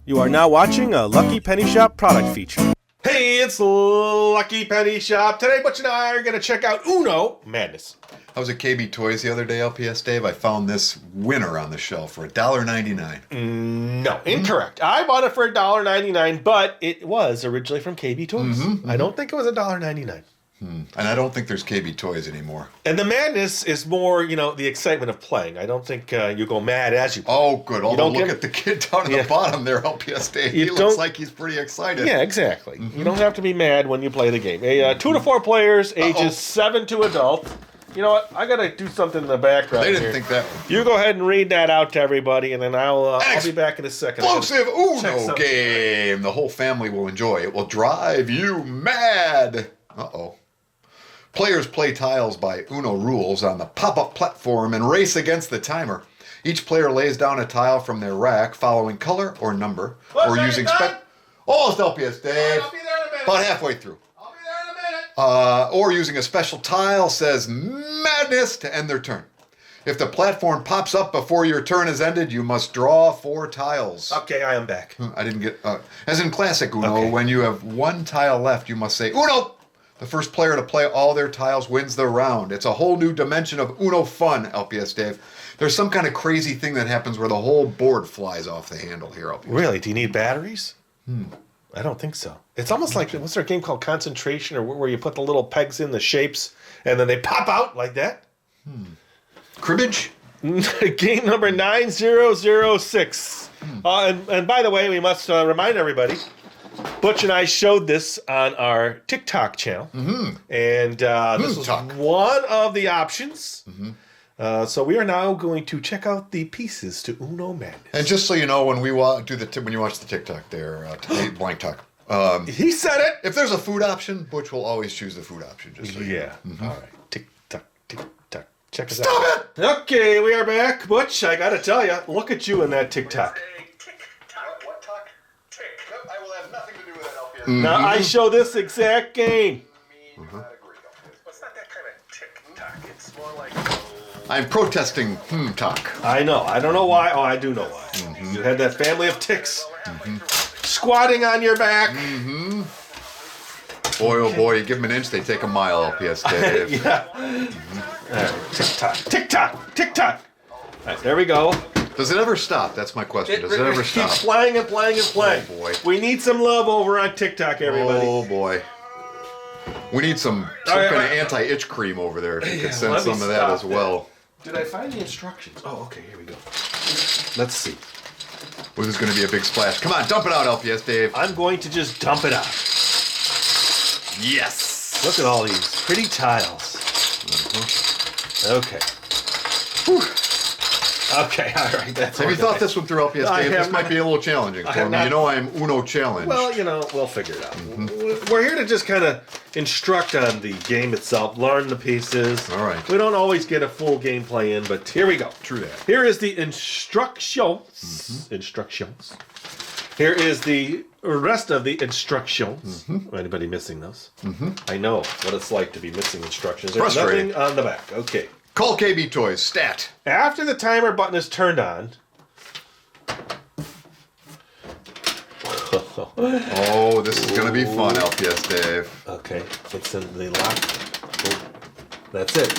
You are now watching a Lucky Penny Shop product feature. Hey, it's Lucky Penny Shop. Today, Butch and I are going to check out Uno Madness. I was at KB Toys the other day, LPS Dave. I found this winner on the shelf for $1.99. No, incorrect. I bought it for $1.99, but it was originally from KB Toys. I don't think it was $1.99. And I don't think there's KB Toys anymore. And the madness is more, the excitement of playing. I don't think you go mad as you play. Oh, good. Although look at the kid down at the bottom there, LPS Dave. He looks like he's pretty excited. Yeah, exactly. You don't have to be mad when you play the game. 2 to 4 players, ages 7 to adult. You know what? I got to do something in the background. They didn't think that one. You go ahead and read that out to everybody, and then I'll be back in a second. Explosive Uno game. The whole family will enjoy. It will drive you mad. Uh-oh. Players play tiles by Uno rules on the pop-up platform and race against the timer. Each player lays down a tile from their rack following color or number or using Almost LPS, Dave. I'll be there in a minute. About halfway through. I'll be there in a minute. Or using a special tile says madness to end their turn. If the platform pops up before your turn is ended, you must draw 4 tiles. Okay, I am back. I didn't get... as in classic Uno, when you have 1 tile left, you must say, Uno! The first player to play all their tiles wins the round. It's a whole new dimension of Uno fun, LPS Dave. There's some kind of crazy thing that happens where the whole board flies off the handle here, LPS. Really? Do you need batteries? I don't think so. It's almost like, what's there a game called Concentration, or where you put the little pegs in the shapes, and then they pop out like that? Cribbage? Game number 9006. And by the way, we must remind everybody, Butch and I showed this on our TikTok channel, and this was one of the options. So we are now going to check out the pieces to Uno Madness. And just so you know, when we when you watch the TikTok there, blank talk. He said it. If there's a food option, Butch will always choose the food option. Just so you know. All right. TikTok. Check us out. Stop it! Okay, we are back. Butch, I got to tell you, look at you in that TikTok. What talk? Tick. I will have nothing to do with that, LPS. Now, I show this exact game. It's not that kind of tick-tock. It's more like... I'm protesting talk. I know. I don't know why. Oh, I do know why. You had that family of ticks squatting on your back. Boy, oh boy, you give them an inch, they take a mile, LPS Dave. Yeah. Tick-tock. Tick-tock. All right, there we go. Does it ever stop? That's my question. Does it ever stop? Keep playing and playing and playing. Oh boy. We need some love over on TikTok, everybody. Oh boy. We need some kind of anti-itch cream over there. If you could send some of that as well. Did I find the instructions? Oh, okay, here we go. Let's see. Well, this is going to be a big splash. Come on, dump it out, LPS Dave. I'm going to just dump it out. Yes. Look at all these pretty tiles. Okay. Whew. Okay, all right. That's Have you thought this one through, LPS Dave? This might be a little challenging for me. You know I'm Uno challenged. Well, we'll figure it out. We're here to just kind of instruct on the game itself, learn the pieces. All right. We don't always get a full gameplay in, but here we go. True that. Here is the instructions. Instructions. Here is the rest of the instructions. Anybody missing those? I know what it's like to be missing instructions. There's Frustrating. nothing on the back. Okay. Call KB Toys. Stat. After the timer button is turned on. Oh, this is going to be fun, LPS Dave. Okay, it's in the lock. Oh, that's it.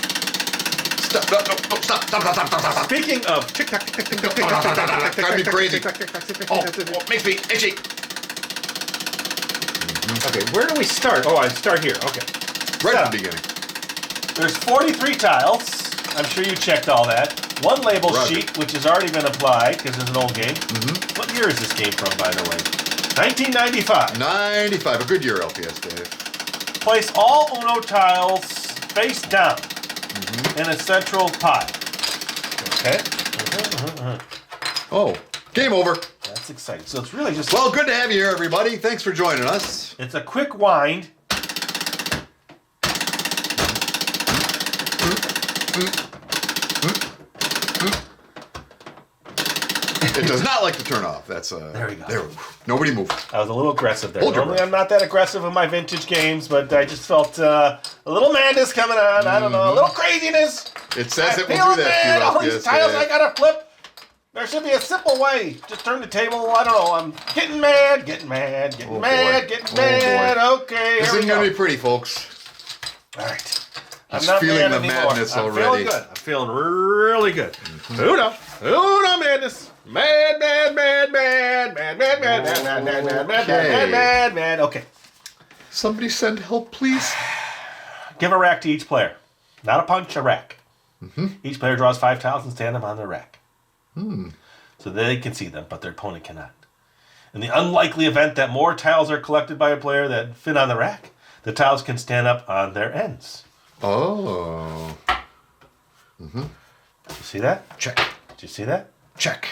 Stop. No, stop. Stop. Speaking of tick-tock, tick-tock, tick-tock, Drive me crazy. Oh, makes me itchy. Okay, where do we start? Oh, I start here. Okay. Right at the beginning. There's 43 tiles. I'm sure you checked all that. One label sheet, which has already been applied because it's an old game. What year is this game from, by the way? 1995. 95. A good year, LPS Dave. Place all Uno tiles face down in a central pile. Okay. Oh, game over. That's exciting. So it's really just... Well, good to have you here, everybody. Thanks for joining us. It's a quick wind. It does not like to turn off. That's There we go. Nobody move. I was a little aggressive there. Hold your Normally breath. I'm not that aggressive in my vintage games, but I just felt a little madness coming on. I don't know, a little craziness. It says I it will feel do that mad. to All you, these LPS tiles Dave. I gotta flip. There should be a simple way. Just turn the table. I don't know. I'm getting mad, getting mad, getting mad, getting mad. Okay, This here we isn't going to go. be pretty, folks. All right. I'm Just not feeling mad the anymore. madness I'm already. feeling good. I'm feeling really good. Uno madness. Mad, mad, mad, mad, mad, mad, mad, mad, mad, mad, mad, mad, mad, mad, mad. Okay. Somebody send help, please. Give a rack to each player. Not a punch, a rack. Each player draws 5 tiles and stand them on their rack. So they can see them, but their opponent cannot. In the unlikely event that more tiles are collected by a player that fit on the rack, the tiles can stand up on their ends. Oh. You see that? Check. Did you see that? Check.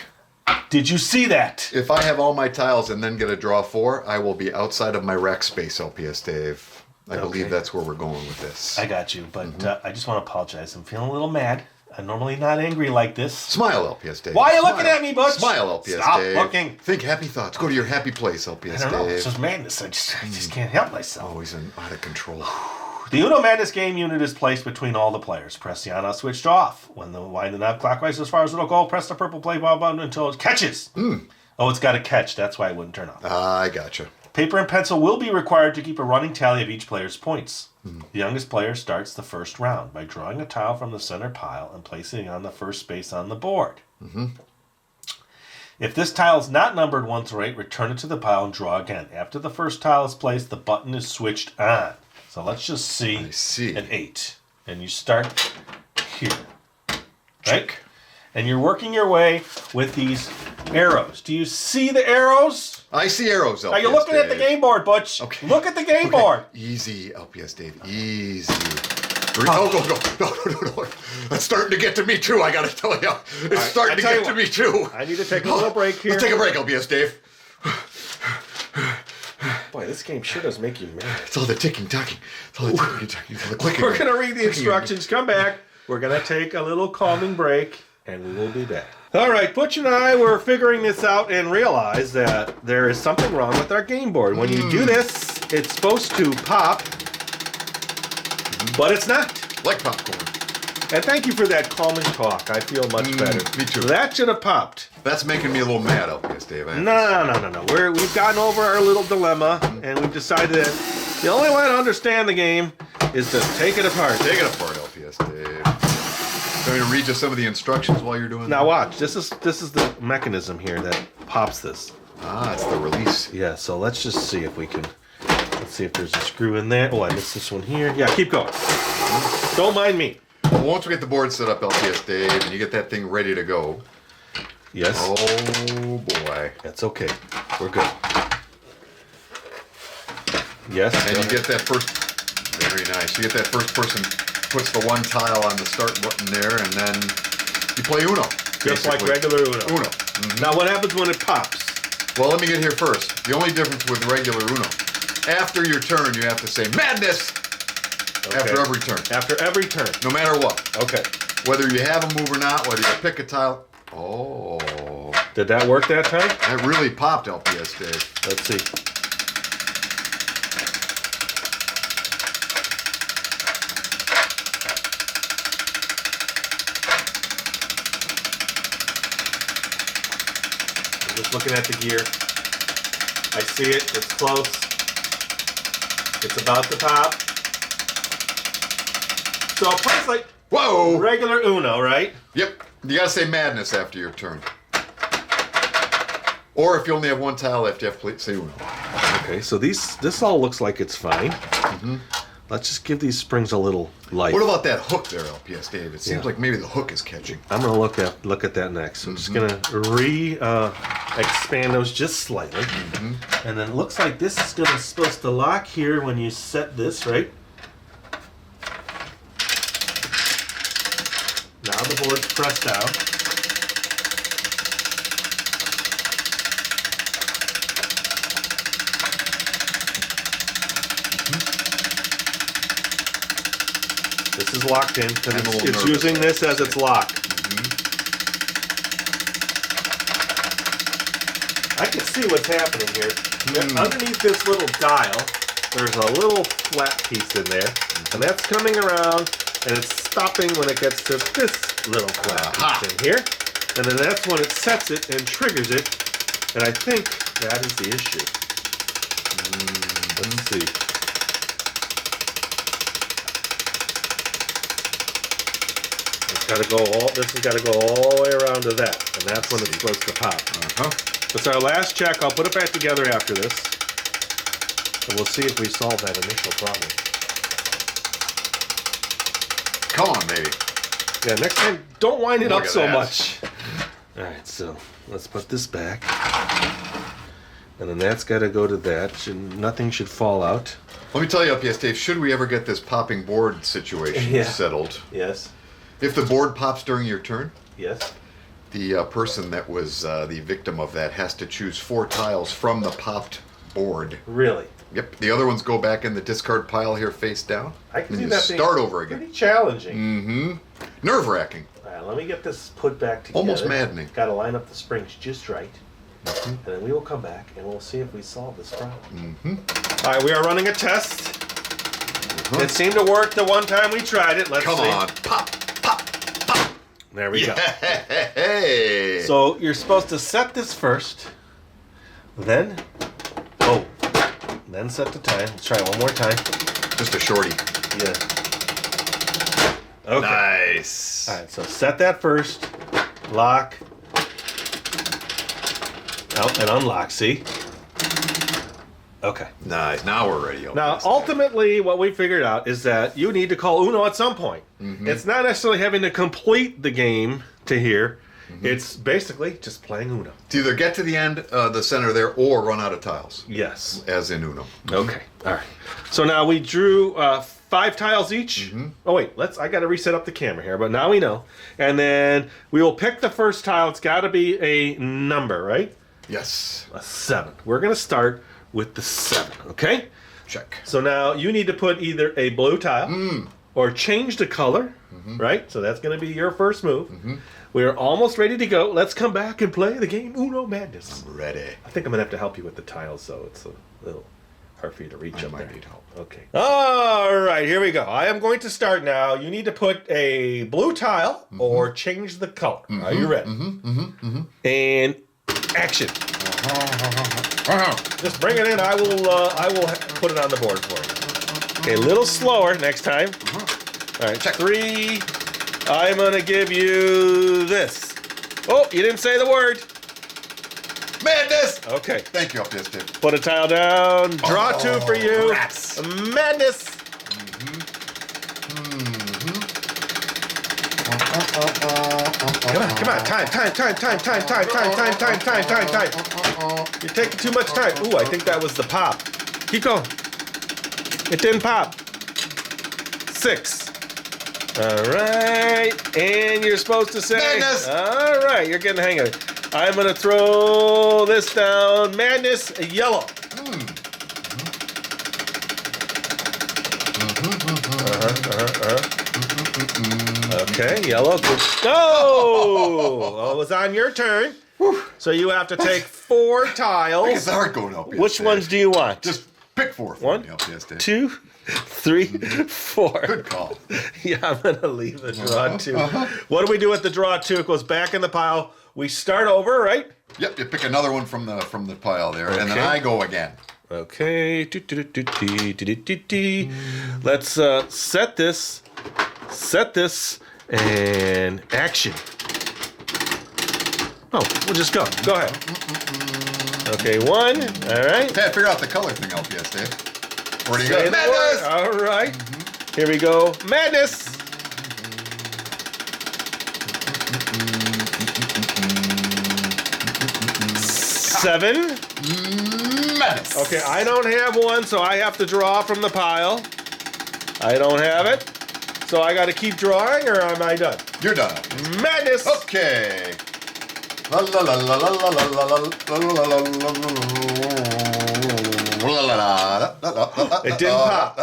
Did you see that? If I have all my tiles and then get a draw 4, I will be outside of my rack space, LPS Dave. I believe that's where we're going with this. I got you, but I just want to apologize. I'm feeling a little mad. I'm normally not angry like this. Smile, LPS Dave. Why are you Smile. looking at me, Butch? Smile, LPS Stop Dave. looking. Think happy thoughts. Go to your happy place, LPS I don't know. It's Dave. just madness. I just can't help myself. Always out of control. The Uno Madness game unit is placed between all the players. Press the on-off switch to off. When the winding up clockwise as far as it'll go, press the purple play button until it catches. Oh, it's got to catch. That's why it wouldn't turn off. I gotcha. Paper and pencil will be required to keep a running tally of each player's points. The youngest player starts the first round by drawing a tile from the center pile and placing it on the first space on the board. If this tile is not numbered 1 through 8, return it to the pile and draw again. After the first tile is placed, the button is switched on. So let's just see, an 8. And you start here. Right? And you're working your way with these arrows. Do you see the arrows? I see arrows, LPS Are you looking at the game board, Butch? Okay. Look at the game board. Easy, LPS Dave. Easy. No. That's starting to get to me, too, I gotta tell you. It's starting to get to me, too. I need to take a little break here. Let's take a break, LPS Dave. Boy, this game sure does make you mad. It's all the ticking, talking. It's all the ticking, talking. It's all the clicking. We're going to read the instructions, come back. We're going to take a little calming break, and we will be back. All right, Butch and I were figuring this out and realized that there is something wrong with our game board. When you do this, it's supposed to pop, but it's not. Like popcorn. And thank you for that calming talk. I feel much better. Me too. That should have popped. That's making me a little mad, LPS Dave. No. We've gotten over our little dilemma, and we've decided that the only way to understand the game is to take it apart. Take it apart, LPS Dave. Do you want me to read you some of the instructions while you're doing that? Now watch. This is the mechanism here that pops this. Ah, it's the release. Yeah. So let's just see if we can. Let's see if there's a screw in there. Oh, I missed this one here. Yeah. Keep going. Don't mind me. Well, once we get the board set up, LPS Dave, and you get that thing ready to go. Yes. Oh boy. That's okay. We're good. Yes. And you get that first. Very nice. You get that first person puts the one tile on the start button there, and then you play Uno. Just like regular Uno. Uno. Now, what happens when it pops? Well, let me get here first. The only difference with regular Uno, after your turn, you have to say madness. Okay. After every turn. After every turn. No matter what. Okay. Whether you have a move or not, whether you pick a tile. Oh. Did that work that time? That really popped, LPS Dave. Let's see. I'm just looking at the gear. I see it. It's close. It's about to pop. So it plays like Whoa! regular Uno, right? Yep. You gotta say madness after your turn. Or if you only have one tile left, you have to say Uno. Okay, so this all looks like it's fine. Let's just give these springs a little life. What about that hook there, LPS Dave? It seems like maybe the hook is catching. I'm gonna look at that next. I'm just gonna expand those just slightly, and then it looks like this is supposed to lock here when you set this, right? Now the board's pressed down. This is locked in because it's using this as its lock. I can see what's happening here. Underneath this little dial, there's a little flat piece in there, and that's coming around, and it's stopping when it gets to this little flat piece in here. And then that's when it sets it and triggers it. And I think that is the issue. Let's see. This has got to go all the way around to that. And that's when it's supposed to pop. That's our last check. I'll put it back together after this. And we'll see if we solve that initial problem. Come on, baby. Yeah, next time, don't wind it Look up at so that. much. All right, so let's put this back. And then that's got to go to that. Nothing should fall out. Let me tell you, UPS Dave, should we ever get this popping board situation settled, Yes. if the board pops during your turn, Yes. the person that was the victim of that has to choose 4 tiles from the popped board. Really? Yep. The other ones go back in the discard pile here face down. I can and see you that being start over again. pretty challenging. Mm-hmm. Nerve-wracking. All right, let me get this put back together. Almost maddening. Got to line up the springs just right. And then we will come back and we'll see if we solve this problem. All right, we are running a test. It seemed to work the one time we tried it. Let's Come see. on. Pop, pop, pop. There we go. Hey. So you're supposed to set this first, then set the time. Let's try it one more time. Just a shorty. Yeah. Okay. Nice. All right, so set that first, lock, and unlock. See? Okay. Nice. Now we're ready. Now, ultimately, what we figured out is that you need to call Uno at some point. It's not necessarily having to complete the game to here. It's basically just playing Uno. To either get to the end, the center there, or run out of tiles. Yes. As in Uno. Okay. All right. So now we drew 5 tiles each. Oh wait, I got to reset up the camera here, but now we know. And then we will pick the first tile. It's got to be a number, right? Yes. A 7. We're going to start with the 7, okay? Check. So now you need to put either a blue tile or change the color, right? So that's going to be your first move. We are almost ready to go. Let's come back and play the game Uno Madness. I'm ready. I think I'm going to have to help you with the tiles, so it's a little hard for you to reach I up might there. need help. Okay. All right, here we go. I am going to start now. You need to put a blue tile or change the color. Are you ready? And action. Just bring it in. I will put it on the board for you. Okay, a little slower next time. All right, check 3. I'm gonna give you this. Oh, you didn't say the word. Madness! Okay. Thank you, UPS Dave. Put a tile down. Draw 2 for you. Rats. Madness. Come on. Time. You're taking too much time. Ooh, I think that was the pop. Keep going. It didn't pop. 6. All right. And you're supposed to say... Madness. All right. You're getting the hang of it. I'm going to throw this down. Madness, yellow. Okay, yellow. Go! Well, it was on your turn. So you have to take 4 tiles. It's hard going up. Which ones do you want? Just pick 4 for 1, me, UPS Dave. 2, 3, 4. Good call. Yeah, I'm going to leave the draw 2. What do we do with the draw 2? It goes back in the pile. We start over, right? Yep, you pick another one from the pile there, and then I go again. Okay. Let's set this, and action. Oh, we'll just go. Go ahead. Okay, 1. All right. Hey, I figured out the color thing, LPS Dave. Where do you Say go? the Madness! word. All right. Here we go. Madness. Seven. Madness! Okay, I don't have one, so I have to draw from the pile. I don't have it. So I got to keep drawing, or am I done? You're done. Madness. Okay. La la la la la la la la la la la. It didn't pop.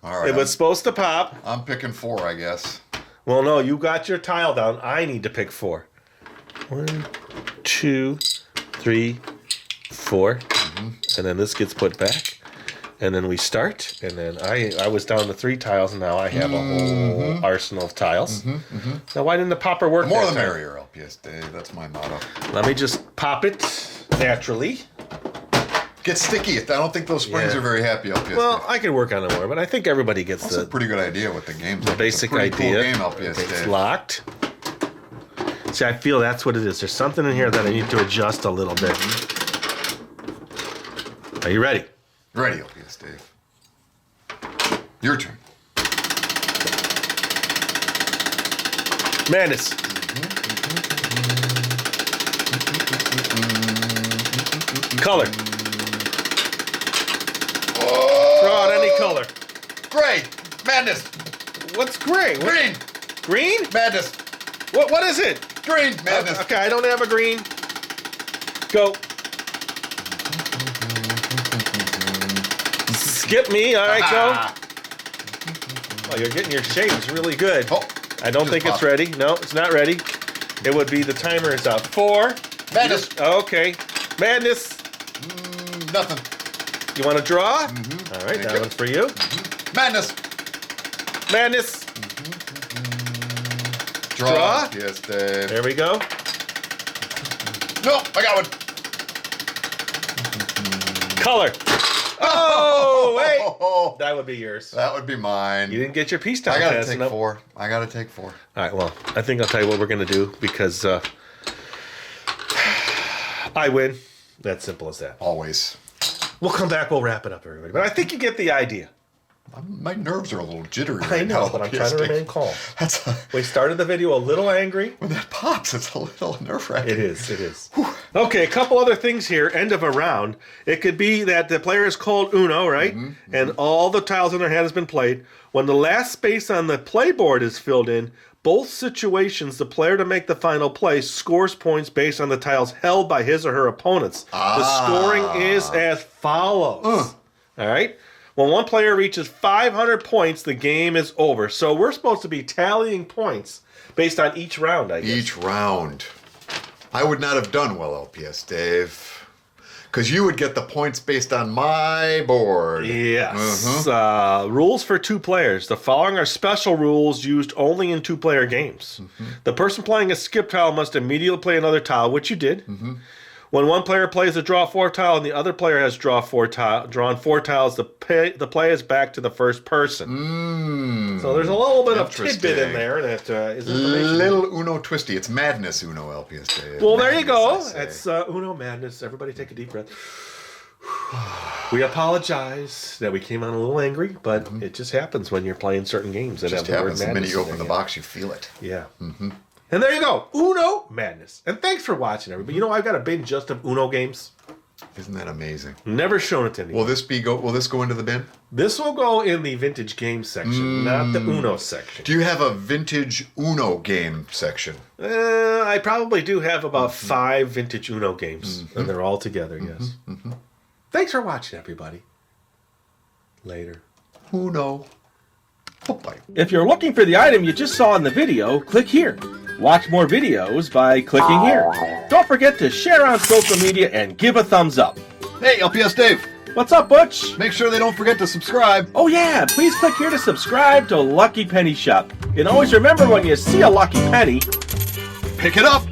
All right. It was supposed to pop. I'm picking 4, I guess. Well, no, you got your tile down. I need to pick 4. 1, 2, 3, 4. And then this gets put back. And then we start, and then I was down to 3 tiles, and now I have a whole arsenal of tiles. Now, why didn't the popper work? The more that the time? merrier, LPS Dave. That's my motto. Let me just pop it naturally. Get sticky. I don't think those springs Yeah. are very happy, LPS Well, Dave. I could work on it more, but I think everybody gets That's a pretty good idea with the game. the basic it's a pretty idea. Cool game, LPS It's Dave. locked. See, I feel that's what it is. There's something in here that I need to adjust a little bit. Are you ready? Ready, LPS Dave. Your turn. Madness. Color. Draw out any color. Gray. Madness. What's gray? What- Green. Green? Madness. What is it? Green. Madness. Okay, I don't have a green. Go. Skip me. All right, go. Oh, you're getting your shapes really good. Oh, I don't just think it's popped. ready. No, it's not ready. It would be the timer is up. 4. Madness. Okay. Madness. Nothing. You want to draw? All right, Thank that you. one's for you. Madness. Madness. Draw. Yes, Dave. There we go. No, I got one. Color. Oh, wait. Oh, That would be yours. that would be mine. You didn't get your piece down I gotta fast take enough. 4. I gotta take 4. All right, well, I think I'll tell you what we're going to do because I win. That's simple as that. Always. We'll come back. We'll wrap it up, everybody. But I think you get the idea. My nerves are a little jittery. I right know, now, but I'm LPS trying to Dave. remain calm. That's We started the video a little angry. when that pops, it's a little nerve-wracking. It is. It is. Okay, a couple other things here. End of a round. It could be that the player is called Uno, right? And all the tiles in their hand has been played. When the last space on the play board is filled in, both situations, the player to make the final play scores points based on the tiles held by his or her opponents. The scoring is as follows. All right? When one player reaches 500 points, the game is over. So we're supposed to be tallying points based on each round, I guess. Each round. I would not have done well, LPS Dave. Because you would get the points based on my board. Yes. Rules for 2 players. The following are special rules used only in 2-player games. The person playing a skip tile must immediately play another tile, which you did. When one player plays a draw 4 tile and the other player has drawn 4 tiles, the play is back to the first person. So there's a little bit of tidbit in Interesting. there that is information. Little Uno twisty. It's madness Uno, LPS Dave. Well, there you go. Madness, I It's say. Uno Madness. Everybody take a deep breath. We apologize that we came on a little angry, but it just happens when you're playing certain games that Just have the word happens. The madness minute you in open there, the box, you feel it. Yeah. And there you go. Uno Madness. And thanks for watching, everybody. You know, I've got a binge just of Uno games. Isn't that amazing? Never shown it to anyone. Will this go into the bin? This will go in the vintage game section, not the Uno section. Do you have a vintage Uno game section? I probably do have about 5 vintage Uno games, and they're all together, yes. Thanks for watching, everybody. Later. Uno. Bye-bye. If you're looking for the item you just saw in the video, click here. Watch more videos by clicking here. Don't forget to share on social media and give a thumbs up. Hey, LPS Dave. What's up, Butch? Make sure they don't forget to subscribe. Oh yeah, please click here to subscribe to Lucky Penny Shop. And always remember, when you see a lucky penny, Pick it up.